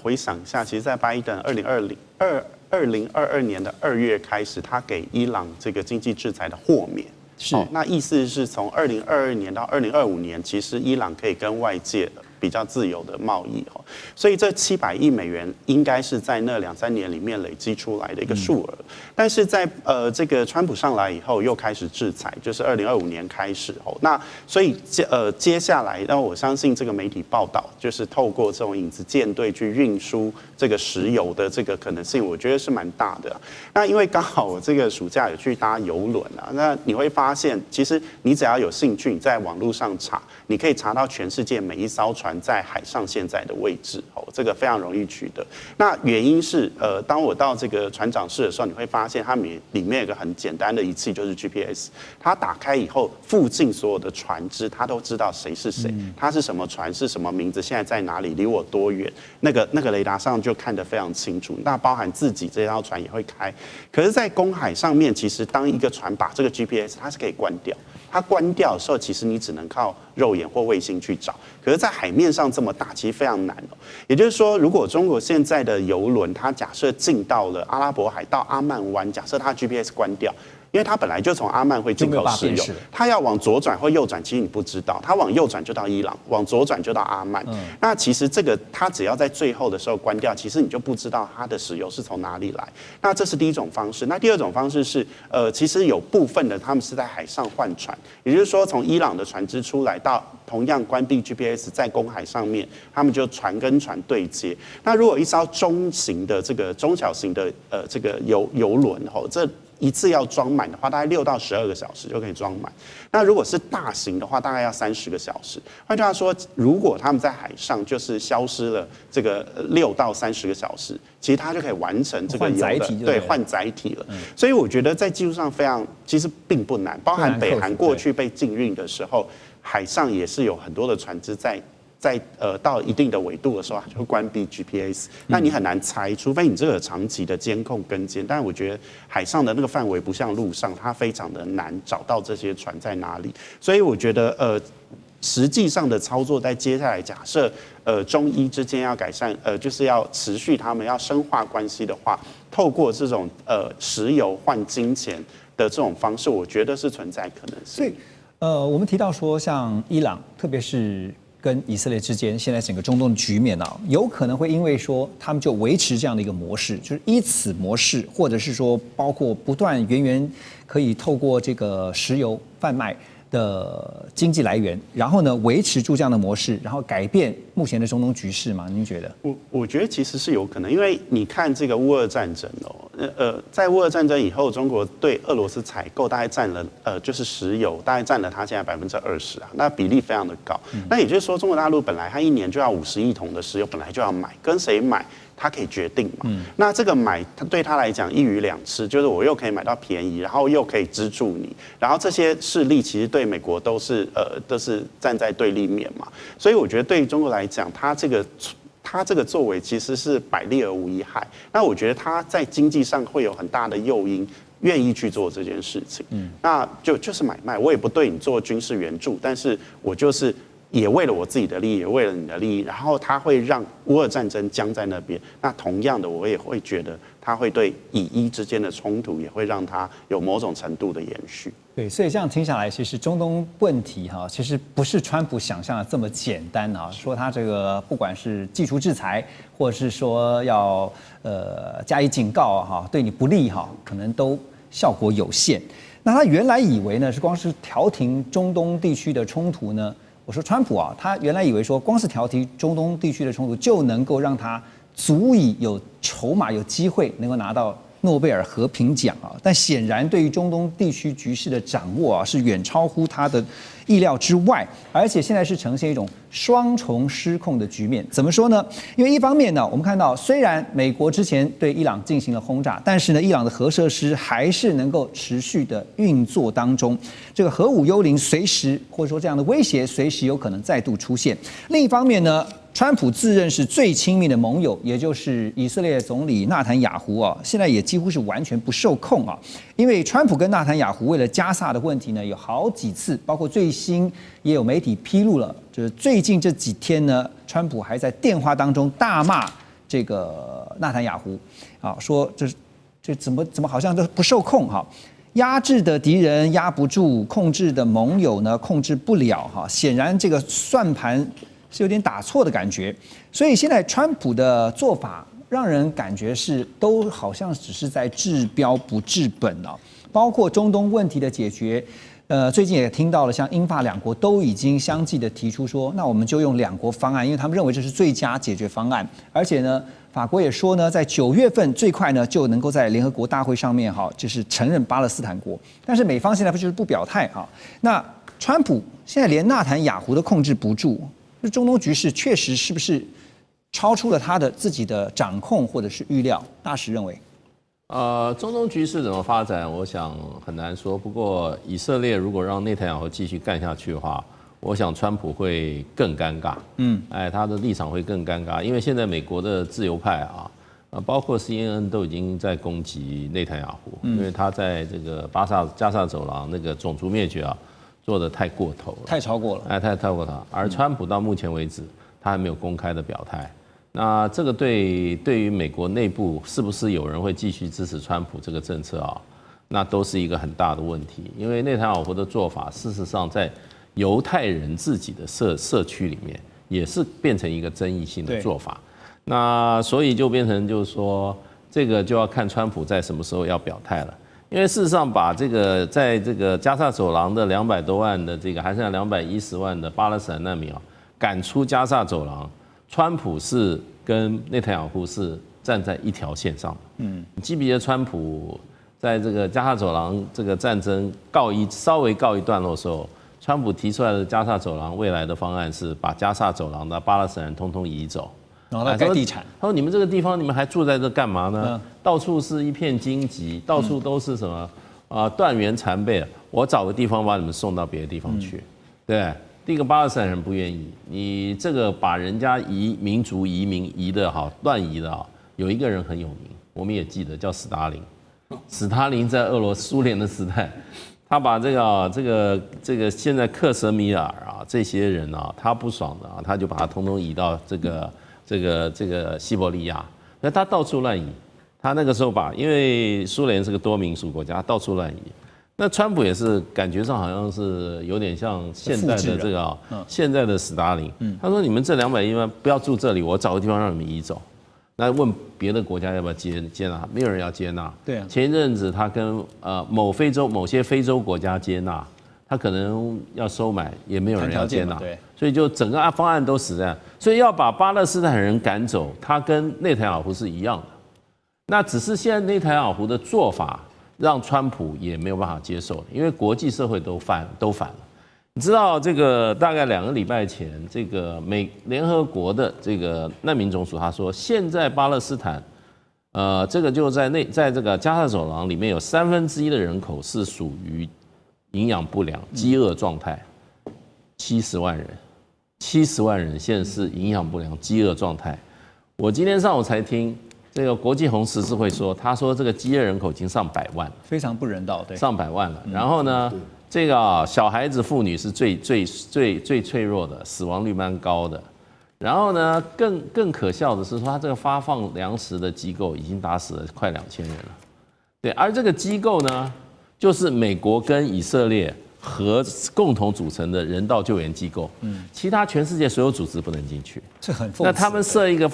回想一下，其实，在拜登2022年的2月开始，他给伊朗这个经济制裁的豁免。是，那意思是从2022年到2025年，其实伊朗可以跟外界比较自由的贸易所以这700亿美元应该是在那2-3年里面累积出来的一个数额。但是在这个川普上来以后，又开始制裁，就是2025年开始那所以接下来，那我相信这个媒体报道，就是透过这种影子舰队去运输这个石油的这个可能性，我觉得是蛮大的。那因为刚好我这个暑假有去搭邮轮那你会发现，其实你只要有兴趣，你在网络上查，你可以查到全世界每一艘船在海上现在的位置这个非常容易取得。那原因是当我到这个船长室的时候，你会发现它里面有一个很简单的仪器，就是 GPS。它打开以后，附近所有的船只，它都知道谁是谁，它是什么船，是什么名字，现在在哪里，离我多远，那个雷达上就看得非常清楚。那包含自己这艘船也会开。可是，在公海上面，其实当一个船把这个 GPS 它是可以关掉。它关掉的时候，其实你只能靠肉眼或卫星去找。可是，在海面上这么大，其实非常难也就是说，如果中国现在的邮轮，它假设进到了阿拉伯海到阿曼湾，假设它 GPS 关掉，因为它本来就从阿曼会进口石油，它要往左转或右转，其实你不知道，它往右转就到伊朗，往左转就到阿曼。那其实这个它只要在最后的时候关掉，其实你就不知道它的石油是从哪里来。那这是第一种方式。那第二种方式是，其实有部分的他们是在海上换船，也就是说从伊朗的船只出来到同样关闭 GPS 在公海上面，他们就船跟船对接。那如果一艘中小型的这个邮轮这一次要装满的话，大概6到12个小时就可以装满。那如果是大型的话，大概要30个小时。换句话说，如果他们在海上就是消失了这个6到30个小时，其实它就可以完成这个油的对换载体了。所以我觉得在技术上其实并不难，包含北韩过去被禁运的时候，海上也是有很多的船只在到一定的纬度的时候，它就会关闭 GPS。那你很难猜，除非你这个长期的监控跟监。但是我觉得海上的那个范围不像陆上，它非常的难找到这些船在哪里。所以我觉得实际上的操作在接下来假设中伊之间要改善就是要持续他们要深化关系的话，透过这种石油换金钱的这种方式，我觉得是存在可能性。所以我们提到说，像伊朗，特别是跟以色列之间，现在整个中东的局面啊，有可能会因为说他们就维持这样的一个模式，就是依此模式，或者是说包括不断源源可以透过这个石油贩卖的经济来源，然后呢维持住这样的模式，然后改变目前的中东局势吗？您觉得？我觉得其实是有可能，因为你看这个乌俄战争在乌俄战争以后，中国对俄罗斯采购大概占了就是石油大概占了它现在20%啊，那比例非常的高。那也就是说，中国大陆本来它1年就要50亿桶的石油，本来就要买，跟谁买？他可以决定嘛？那这个买，对他来讲一鱼两吃，就是我又可以买到便宜，然后又可以资助你，然后这些势力其实对美国都是站在对立面嘛。所以我觉得对于中国来讲，他这个作为其实是百利而无一害。那我觉得他在经济上会有很大的诱因，愿意去做这件事情。那就是买卖，我也不对你做军事援助，但是我就是也为了我自己的利益，也为了你的利益，然后它会让乌俄战争僵在那边。那同样的，我也会觉得它会对以伊之间的冲突，也会让它有某种程度的延续。对，所以这样听下来，其实中东问题哈，其实不是川普想象的这么简单啊。说他这个不管是技术制裁，或者是说要加以警告哈，对你不利哈，可能都效果有限。那他原来以为呢，是光是调停中东地区的冲突呢？我说川普啊，他原来以为说光是调停中东地区的冲突就能够让他足以有筹码、有机会能够拿到诺贝尔和平奖啊，但显然对于中东地区局势的掌握啊，是远超乎他的意料之外，而且现在是呈现一种双重失控的局面。怎么说呢？因为一方面呢，我们看到虽然美国之前对伊朗进行了轰炸，但是呢，伊朗的核设施还是能够持续的运作当中，这个核武幽灵随时或者说这样的威胁随时有可能再度出现。另一方面呢，川普自认是最亲密的盟友，也就是以色列总理纳坦雅胡啊，现在也几乎是完全不受控啊。因为川普跟纳坦雅胡为了加萨的问题呢，有好几次，包括最新也有媒体披露了，就是最近这几天呢，川普还在电话当中大骂这个纳坦雅胡啊，说这怎么好像都不受控哈。压制的敌人压不住，控制的盟友呢控制不了哈。显然这个算盘是有点打错的感觉，所以现在川普的做法让人感觉是都好像只是在治标不治本啊，包括中东问题的解决。最近也听到了，像英法两国都已经相继的提出说，那我们就用两国方案，因为他们认为这是最佳解决方案。而且呢，法国也说呢，在9月份最快呢就能够在联合国大会上面哈，就是承认巴勒斯坦国。但是美方现在就是不表态哈。那川普现在连纳坦雅胡都控制不住。中东局势确实是不是超出了他的自己的掌控或者是预料？大使认为，中东局势怎么发展，我想很难说。不过以色列如果让内塔尼亚胡继续干下去的话，我想川普会更尴尬。他的立场会更尴尬，因为现在美国的自由派啊，包括 CNN 都已经在攻击内塔尼亚胡，因为他在这个加萨走廊那个种族灭绝啊。做得太过头了，太超过了，太过头。而川普到目前为止，他还没有公开的表态。那这个对于美国内部是不是有人会继续支持川普这个政策啊？那都是一个很大的问题。因为内塔尼亚胡的做法，事实上在犹太人自己的社区里面，也是变成一个争议性的做法。那所以就变成就是说，这个就要看川普在什么时候要表态了。因为事实上，把这个在这个加萨走廊的200多万的这个还剩下210万的巴勒斯坦难民啊，赶出加萨走廊，川普是跟内塔尼亚胡是站在一条线上的。基比的川普在这个加沙走廊这个战争稍微告一段落的时候，川普提出来的加沙走廊未来的方案是把加沙走廊的巴勒斯坦人通通移走，然后盖地产。他说你们这个地方你们还住在这干嘛呢？到处是一片荆棘，到处都是什么断垣残壁，我找个地方把你们送到别的地方去，对。第一个巴勒斯坦人不愿意，你这个把人家民族移民移的好，乱移的好，有一个人很有名，我们也记得叫斯大林。斯大林在苏联的时代，他把这个现在克什米尔啊这些人啊，他不爽的啊，他就把他通通移到这个西伯利亚，那他到处乱移。他那个时候因为苏联是个多民族国家，到处乱移。那川普也是感觉上好像是有点像现在的这个现在的斯大林，他说你们这200亿万不要住这里，我找个地方让你们移走。那问别的国家要不要接纳，没有人要接纳。对啊，前一阵子他跟某些非洲国家接纳，他可能要收买，也没有人要接纳。对，所以就整个方案都死在，所以要把巴勒斯坦人赶走，他跟内塔尼亚胡是一样的。那只是现在内塔尼亚胡的做法，让川普也没有办法接受，因为国际社会都反了。你知道这个大概2个礼拜前，这个联合国的这个难民总署他说，现在巴勒斯坦，这个就在这个加沙走廊里面有1/3的人口是属于营养不良、饥饿状态，70万人现在是营养不良、饥饿状态。我今天上午才听。这个国际红十字会说，他说这个饥饿人口已经上100万，非常不人道，对，上100万了。然后呢，这个小孩子、妇女是最脆弱的，死亡率蛮高的。然后呢，更可笑的是说，他这个发放粮食的机构已经打死了快2000人了。对，而这个机构呢，就是美国跟以色列共同组成的人道救援机构，其他全世界所有组织不能进去。这很讽刺。那他们设一个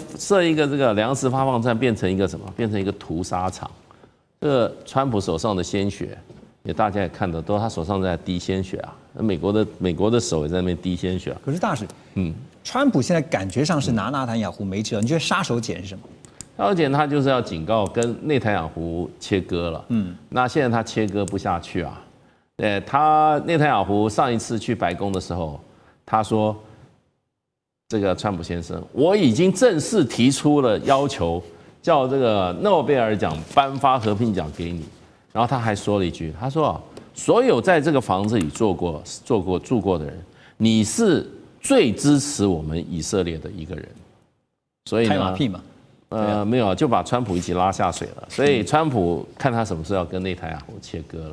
这个粮食发放站，变成一个什么？变成一个屠杀场。这个川普手上的鲜血，大家也看得到，他手上在滴鲜血啊。美国的手也在那边滴鲜血啊。可是大使，川普现在感觉上是拿纳坦雅胡没辙，你觉得杀手锏是什么？杀手锏他就是要警告跟内塔尼亚胡切割了。那现在他切割不下去啊。内塔尼亚胡上一次去白宫的时候，他说：“这个川普先生，我已经正式提出了要求，叫这个诺贝尔奖颁发和平奖给你。”然后他还说了一句：“他说所有在这个房子里住过的人，你是最支持我们以色列的一个人。”所以呢，拍马屁嘛。没有，就把川普一起拉下水了。所以川普看他什么时候要跟内塔尼亚胡切割了。